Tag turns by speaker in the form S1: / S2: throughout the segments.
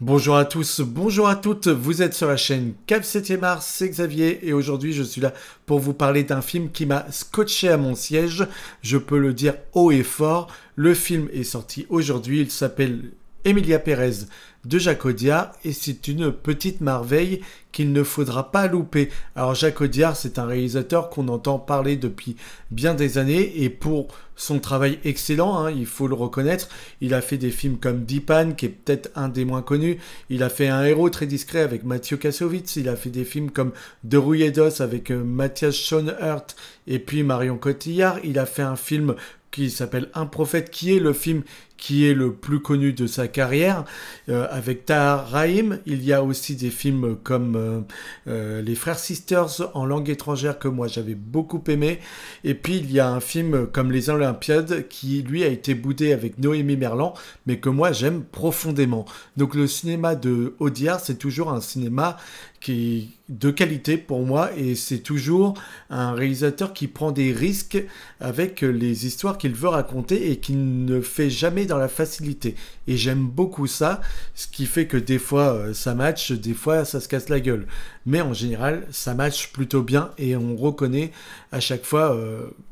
S1: Bonjour à tous, bonjour à toutes, vous êtes sur la chaîne Cap 7e Art, c'est Xavier et aujourd'hui je suis là pour vous parler d'un film qui m'a scotché à mon siège, je peux le dire haut et fort, le film est sorti aujourd'hui, il s'appelle Emilia Pérez de Jacques Audiard et c'est une petite merveille qu'il ne faudra pas louper. Alors Jacques Audiard, c'est un réalisateur qu'on entend parler depuis bien des années et pour son travail excellent, hein, il faut le reconnaître, il a fait des films comme Dipan qui est peut-être un des moins connus, il a fait Un héros très discret avec Mathieu Kassovitz, il a fait des films comme De rouille et d'os avec Matthias Schoenaert et puis Marion Cotillard, il a fait un film qui s'appelle Un prophète, qui est le film qui est le plus connu de sa carrière, avec Tahar Rahim. Il y a aussi des films comme Les Frères Sisters en langue étrangère que moi j'avais beaucoup aimé. Et puis il y a un film comme Les Olympiades qui lui a été boudé avec Noémie Merlan, mais que moi j'aime profondément. Donc le cinéma de Audiard, c'est toujours un cinéma qui est de qualité pour moi et c'est toujours un réalisateur qui prend des risques avec les histoires qu'il veut raconter et qui ne fait jamais dans la facilité. Et j'aime beaucoup ça, ce qui fait que des fois ça match, des fois ça se casse la gueule. Mais en général, ça match plutôt bien et on reconnaît à chaque fois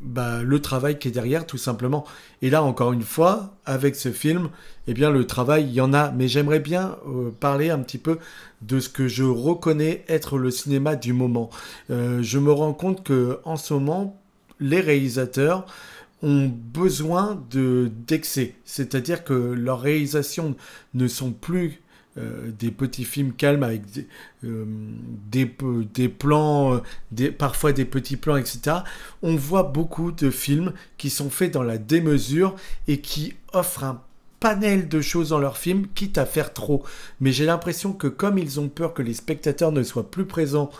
S1: le travail qui est derrière tout simplement. Et là encore une fois, avec ce film, eh bien le travail, il y en a. Mais j'aimerais bien parler un petit peu de ce que je reconnais être le cinéma du moment. Je me rends compte que en ce moment, les réalisateurs ont besoin d'excès. C'est-à-dire que leurs réalisations ne sont plus des petits films calmes avec des plans, parfois des petits plans, etc. On voit beaucoup de films qui sont faits dans la démesure et qui offrent un panel de choses dans leur film, quitte à faire trop. Mais j'ai l'impression que comme ils ont peur que les spectateurs ne soient plus présents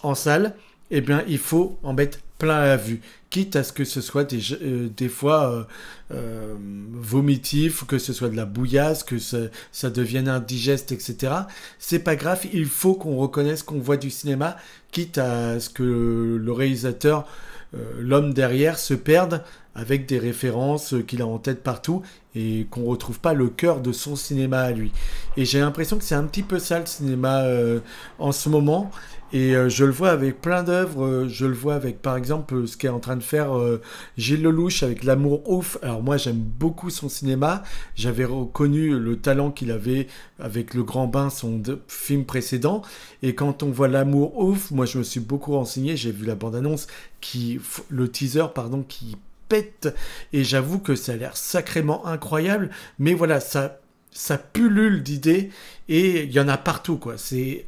S1: en salle, eh bien, il faut en mettre plein la vue, quitte à ce que ce soit des fois vomitif, que ce soit de la bouillasse, que ça devienne indigeste, etc. C'est pas grave, il faut qu'on reconnaisse qu'on voit du cinéma, quitte à ce que le réalisateur, l'homme derrière, se perde avec des références qu'il a en tête partout et qu'on retrouve pas le cœur de son cinéma à lui. Et j'ai l'impression que c'est un petit peu ça le cinéma en ce moment. Et je le vois avec plein d'œuvres, je le vois avec par exemple ce qu'est en train de faire Gilles Lelouch avec L'amour ouf. Alors moi j'aime beaucoup son cinéma, j'avais reconnu le talent qu'il avait avec Le Grand Bain, son film précédent. Et quand on voit L'amour ouf, moi je me suis beaucoup renseigné, j'ai vu la bande-annonce, le teaser pardon, qui pète. Et j'avoue que ça a l'air sacrément incroyable, mais voilà, ça pullule d'idées et il y en a partout quoi. C'est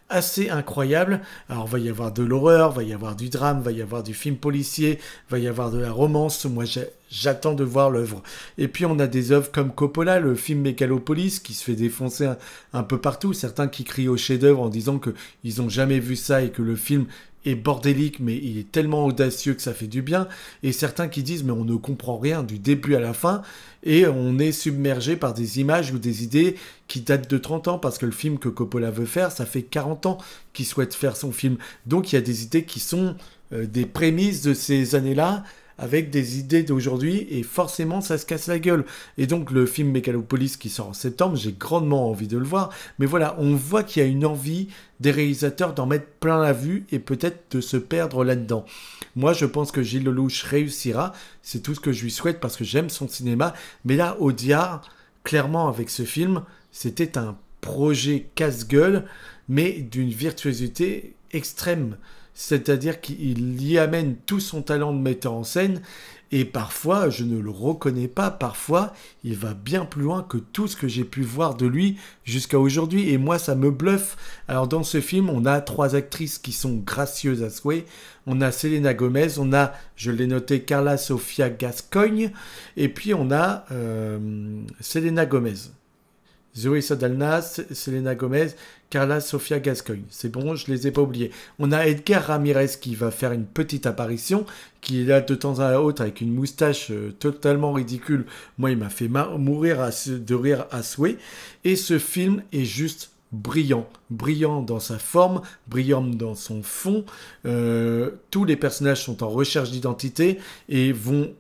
S1: assez incroyable. Alors, il va y avoir de l'horreur, il va y avoir du drame, il va y avoir du film policier, il va y avoir de la romance. Moi, j'attends de voir l'œuvre. Et puis, on a des œuvres comme Coppola, le film Megalopolis, qui se fait défoncer un peu partout. Certains qui crient au chef-d'œuvre en disant qu'ils n'ont jamais vu ça et que le film est bordélique, mais il est tellement audacieux que ça fait du bien. Et certains qui disent, mais on ne comprend rien du début à la fin, et on est submergé par des images ou des idées qui datent de 30 ans, parce que le film que Coppola veut faire, ça fait 40 ans qu'il souhaite faire son film. Donc il y a des idées qui sont des prémices de ces années-là, avec des idées d'aujourd'hui, et forcément ça se casse la gueule. Et donc le film Megalopolis qui sort en septembre, j'ai grandement envie de le voir, mais voilà, on voit qu'il y a une envie des réalisateurs d'en mettre plein la vue et peut-être de se perdre là-dedans. Moi je pense que Gilles Lelouch réussira, c'est tout ce que je lui souhaite parce que j'aime son cinéma, mais là Audiard, clairement avec ce film, c'était un projet casse-gueule, mais d'une virtuosité extrême. C'est-à-dire qu'il y amène tout son talent de metteur en scène et parfois, je ne le reconnais pas, parfois, il va bien plus loin que tout ce que j'ai pu voir de lui jusqu'à aujourd'hui et moi, ça me bluffe. Alors dans ce film, on a 3 actrices qui sont gracieuses à souhait. On a Selena Gomez, on a, je l'ai noté, Carla Sofia Gascoigne et puis on a Selena Gomez. Zoé Saldana, Selena Gomez, Carla Sofia Gascoigne. C'est bon, je les ai pas oubliés. On a Edgar Ramirez qui va faire une petite apparition, qui est là de temps à autre avec une moustache totalement ridicule. Moi, il m'a fait mourir de rire à souhait. Et ce film est juste brillant. Brillant dans sa forme, brillant dans son fond. Tous les personnages sont en recherche d'identité et vont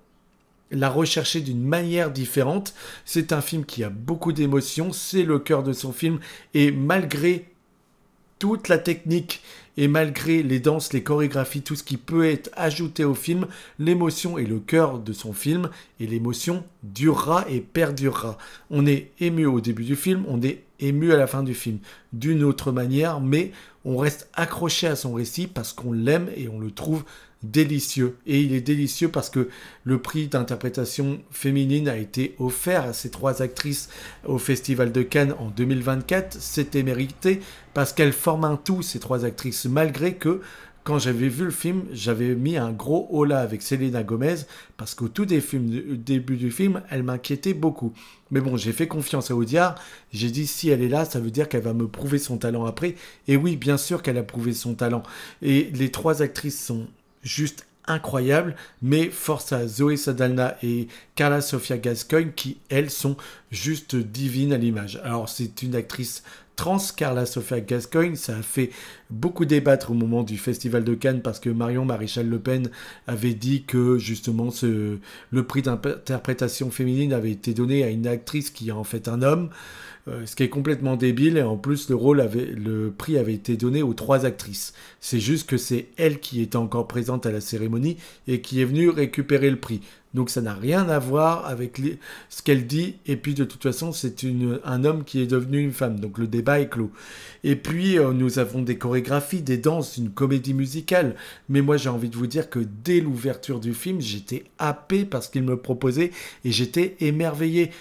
S1: l'a recherché d'une manière différente. C'est un film qui a beaucoup d'émotions, c'est le cœur de son film, et malgré toute la technique et malgré les danses, les chorégraphies, tout ce qui peut être ajouté au film, l'émotion est le cœur de son film et l'émotion durera et perdurera. On est ému au début du film, on est ému à la fin du film, d'une autre manière, mais on reste accroché à son récit parce qu'on l'aime et on le trouve délicieux. Et il est délicieux parce que le prix d'interprétation féminine a été offert à ces 3 actrices au Festival de Cannes en 2024. C'était mérité parce qu'elles forment un tout, ces 3 actrices, malgré que quand j'avais vu le film, j'avais mis un gros holà avec Selena Gomez parce qu'au tout début du film, elle m'inquiétait beaucoup. Mais bon, j'ai fait confiance à Audiard. J'ai dit, si elle est là, ça veut dire qu'elle va me prouver son talent après. Et oui, bien sûr qu'elle a prouvé son talent. Et les 3 actrices sont juste incroyables, mais force à Zoé Saldana et Carla Sofia Gascoigne qui, elles, sont juste divines à l'image. Alors, c'est une actrice trans, Carla Sofia Gascoigne, ça a fait beaucoup débattre au moment du Festival de Cannes parce que Marion Maréchal Le Pen avait dit que justement le prix d'interprétation féminine avait été donné à une actrice qui est en fait un homme. Ce qui est complètement débile, et en plus le prix avait été donné aux 3 actrices. C'est juste que c'est elle qui était encore présente à la cérémonie et qui est venue récupérer le prix. Donc ça n'a rien à voir avec ce qu'elle dit, et puis de toute façon c'est un homme qui est devenu une femme, donc le débat est clos. Et puis nous avons des chorégraphies, des danses, une comédie musicale, mais moi j'ai envie de vous dire que dès l'ouverture du film, j'étais happé par ce qu'il me proposait, et j'étais émerveillé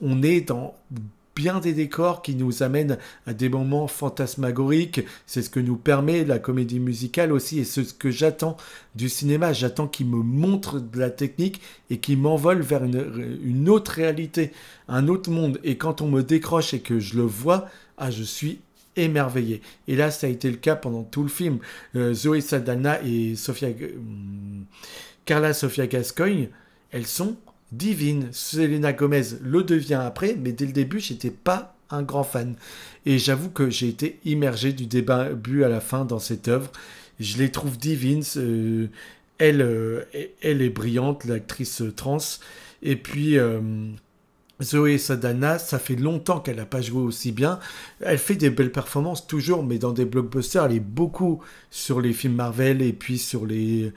S1: on est dans bien des décors qui nous amènent à des moments fantasmagoriques. C'est ce que nous permet la comédie musicale aussi, et c'est ce que j'attends du cinéma. J'attends qu'il me montre de la technique et qu'il m'envole vers une autre réalité, un autre monde. Et quand on me décroche et que je le vois, je suis émerveillé. Et là, ça a été le cas pendant tout le film. Zoé Saldana et Carla Sofia Gascoigne, elles sont divine. Selena Gomez le devient après, mais dès le début, j'étais pas un grand fan. Et j'avoue que j'ai été immergé du début à la fin dans cette œuvre. Je les trouve divines. Elle est brillante, l'actrice trans. Et puis, Zoé Saldana, ça fait longtemps qu'elle n'a pas joué aussi bien. Elle fait des belles performances toujours, mais dans des blockbusters, elle est beaucoup sur les films Marvel et puis sur les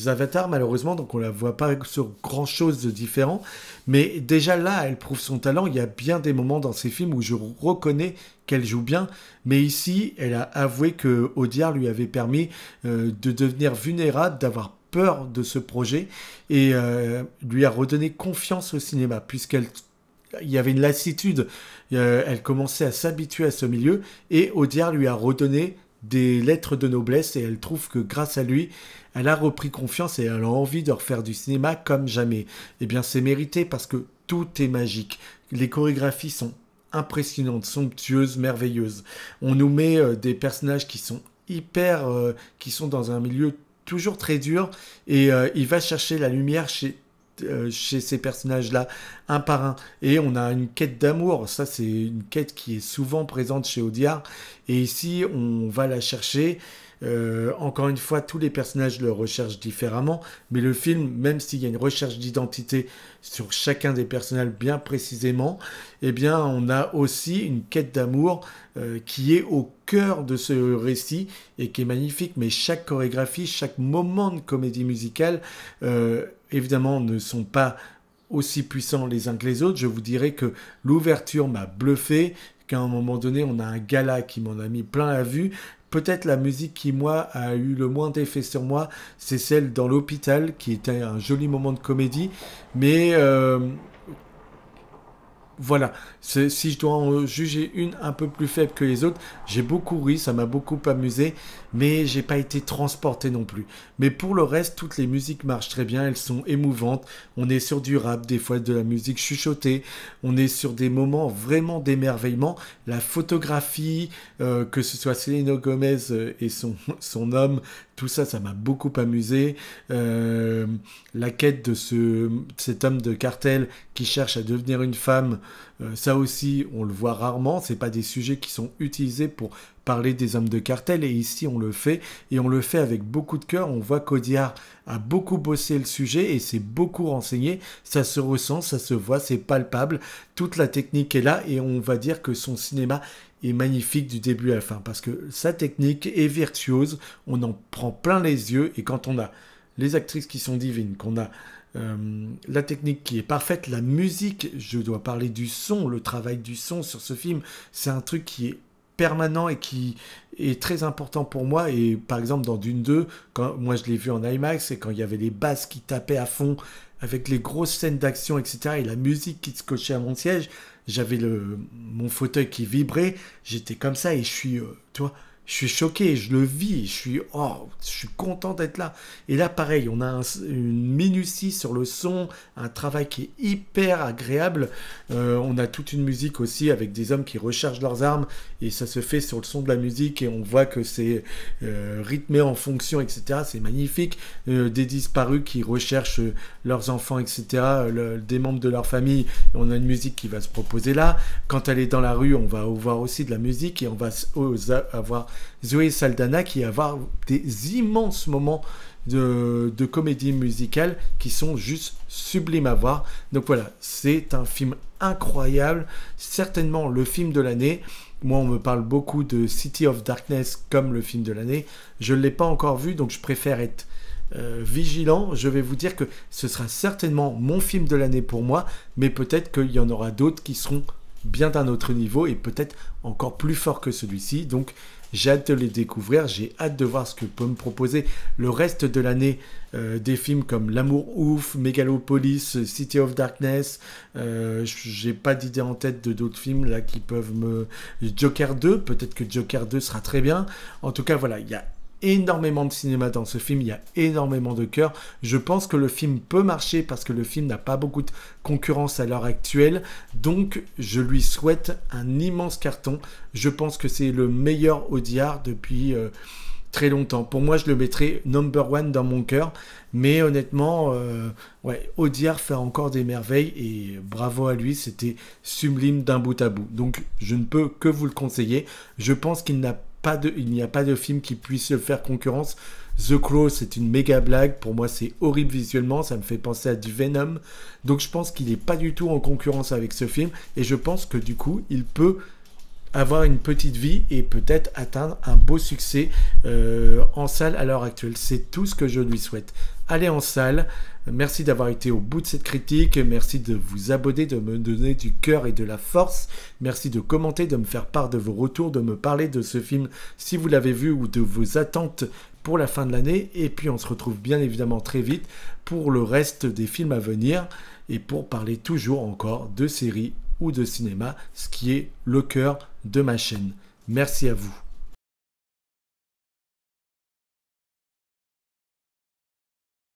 S1: avatars malheureusement, donc on la voit pas sur grand chose de différent. Mais déjà là, elle prouve son talent. Il y a bien des moments dans ces films où je reconnais qu'elle joue bien, mais ici, elle a avoué que Audiard lui avait permis de devenir vulnérable, d'avoir peur de ce projet, et lui a redonné confiance au cinéma, puisqu'il y avait une lassitude, elle commençait à s'habituer à ce milieu, et Audiard lui a redonné des lettres de noblesse, et elle trouve que grâce à lui, elle a repris confiance et elle a envie de refaire du cinéma comme jamais. Eh bien, c'est mérité parce que tout est magique. Les chorégraphies sont impressionnantes, somptueuses, merveilleuses. On nous met des personnages qui sont qui sont dans un milieu toujours très dur, et il va chercher la lumière chez ces personnages-là, un par un. Et on a une quête d'amour, ça c'est une quête qui est souvent présente chez Audiard, et ici on va la chercher. Encore une fois, tous les personnages le recherchent différemment, mais le film, même s'il y a une recherche d'identité sur chacun des personnages bien précisément, eh bien, on a aussi une quête d'amour qui est au cœur de ce récit et qui est magnifique. Mais chaque chorégraphie, chaque moment de comédie musicale, évidemment, ne sont pas aussi puissants les uns que les autres. Je vous dirais que l'ouverture m'a bluffé, qu'à un moment donné, on a un gala qui m'en a mis plein la vue. Peut-être la musique qui, moi, a eu le moins d'effet sur moi, c'est celle dans l'hôpital, qui était un joli moment de comédie. Mais voilà, si je dois en juger une un peu plus faible que les autres, j'ai beaucoup ri, ça m'a beaucoup amusé, mais j'ai pas été transporté non plus. Mais pour le reste, toutes les musiques marchent très bien, elles sont émouvantes, on est sur du rap, des fois de la musique chuchotée, on est sur des moments vraiment d'émerveillement, la photographie, que ce soit Selena Gomez et son homme, tout ça, ça m'a beaucoup amusé. La quête de cet homme de cartel qui cherche à devenir une femme, ça aussi, on le voit rarement. C'est pas des sujets qui sont utilisés pour parler des hommes de cartel, et ici on le fait, et on le fait avec beaucoup de cœur. On voit qu'Audiard a beaucoup bossé le sujet et s'est beaucoup renseigné. Ça se ressent, ça se voit, c'est palpable. Toute la technique est là, et on va dire que son cinéma est magnifique du début à la fin, parce que sa technique est virtuose, on en prend plein les yeux, et quand on a les actrices qui sont divines, qu'on a la technique qui est parfaite, la musique, je dois parler du son, le travail du son sur ce film, c'est un truc qui est permanent et qui est très important pour moi. Et par exemple dans Dune 2, quand moi je l'ai vu en IMAX, et quand il y avait les basses qui tapaient à fond avec les grosses scènes d'action, etc., et la musique qui scotchait à mon siège, j'avais mon fauteuil qui vibrait, j'étais comme ça, et tu vois, je suis choqué, je le vis, je suis content d'être là. Et là, pareil, on a une minutie sur le son, un travail qui est hyper agréable. On a toute une musique aussi avec des hommes qui rechargent leurs armes, et ça se fait sur le son de la musique, et on voit que c'est rythmé en fonction, etc. C'est magnifique. Des disparus qui recherchent leurs enfants, etc., des membres de leur famille. Et on a une musique qui va se proposer là. Quand elle est dans la rue, on va voir aussi de la musique, et on va avoir Zoé Saldana qui va avoir des immenses moments de comédie musicale qui sont juste sublimes à voir. Donc voilà, c'est un film incroyable, certainement le film de l'année. Moi, on me parle beaucoup de City of Darkness comme le film de l'année. Je ne l'ai pas encore vu, donc je préfère être vigilant. Je vais vous dire que ce sera certainement mon film de l'année pour moi, mais peut-être qu'il y en aura d'autres qui seront bien d'un autre niveau et peut-être encore plus fort que celui-ci. Donc j'ai hâte de les découvrir, j'ai hâte de voir ce que peut me proposer le reste de l'année, des films comme L'amour ouf, Megalopolis, City of Darkness. J'ai pas d'idée en tête de d'autres films là qui peuvent Joker 2, peut-être que Joker 2 sera très bien. En tout cas voilà, il y a énormément de cinéma dans ce film, il y a énormément de cœur. Je pense que le film peut marcher parce que le film n'a pas beaucoup de concurrence à l'heure actuelle, donc je lui souhaite un immense carton. Je pense que c'est le meilleur Audiard depuis très longtemps. Pour moi, je le mettrai number one dans mon cœur, mais honnêtement, ouais, Audiard fait encore des merveilles, et bravo à lui, c'était sublime d'un bout à bout. Donc je ne peux que vous le conseiller. Je pense qu'il n'y a pas de film qui puisse se faire concurrence. The Crow, c'est une méga blague. Pour moi, c'est horrible visuellement. Ça me fait penser à du Venom. Donc, je pense qu'il n'est pas du tout en concurrence avec ce film. Et je pense que du coup, il peut avoir une petite vie et peut-être atteindre un beau succès en salle à l'heure actuelle. C'est tout ce que je lui souhaite. Allez en salle. Merci d'avoir été au bout de cette critique. Merci de vous abonner, de me donner du cœur et de la force. Merci de commenter, de me faire part de vos retours, de me parler de ce film si vous l'avez vu, ou de vos attentes pour la fin de l'année. Et puis on se retrouve bien évidemment très vite pour le reste des films à venir, et pour parler toujours encore de séries ou de cinéma, ce qui est le cœur de ma chaîne. Merci à vous.